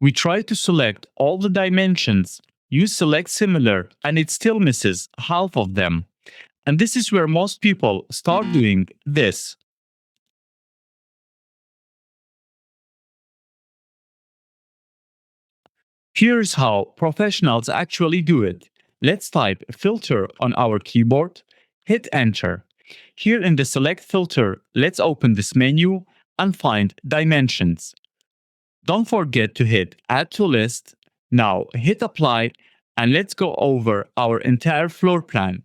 We try to select all the dimensions, use select similar, and it still misses half of them. And this is where most people start doing this. Here's how professionals actually do it. Let's type filter on our keyboard, hit enter. Here in the select filter, let's open this menu and find dimensions. Don't forget to hit add to list. Now hit apply and let's go over our entire floor plan.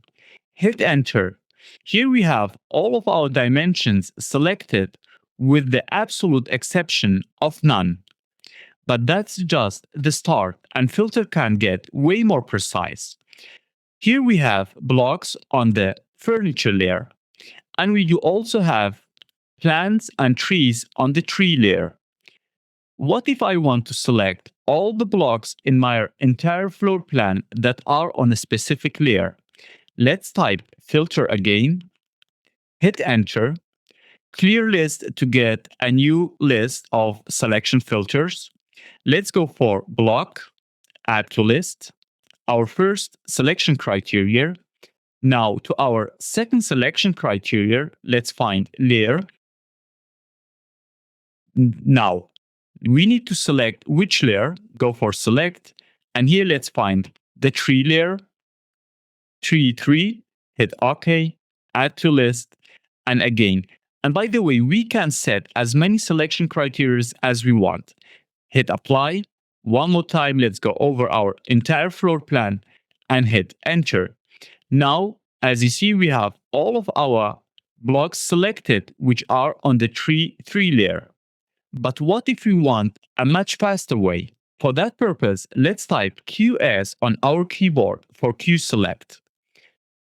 Hit enter. Here we have all of our dimensions selected with the absolute exception of none. But that's just the start, and filter can get way more precise. Here we have blocks on the furniture layer, and we do also have plants and trees on the tree layer. What if I want to select all the blocks in my entire floor plan that are on a specific layer? Let's type filter again, hit enter, clear list to get a new list of selection filters. Let's go for block, add to list, our first selection criteria. Now to our second selection criteria, let's find layer. Now we need to select which layer, go for select, and here let's find the tree layer, tree 3, hit OK, add to list, and again. And by the way, we can set as many selection criteria as we want. Hit apply. One more time, let's go over our entire floor plan and hit enter. Now, as you see, we have all of our blocks selected, which are on the tree 3 layer. But what if we want a much faster way? For that purpose, let's type QS on our keyboard for QSelect.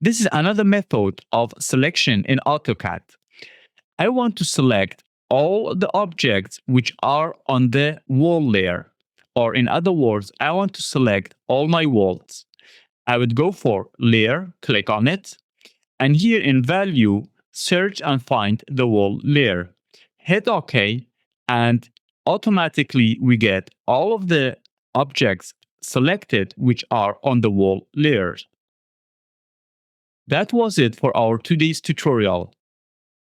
This is another method of selection in AutoCAD. I want to select all the objects which are on the wall layer. Or in other words, I want to select all my walls. I would go for layer, click on it, and here in value, search and find the wall layer. Hit OK, and automatically we get all of the objects selected which are on the wall layers. That was it for our today's tutorial.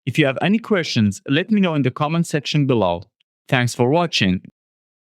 If you have any questions, let me know in the comment section below. Thanks for watching.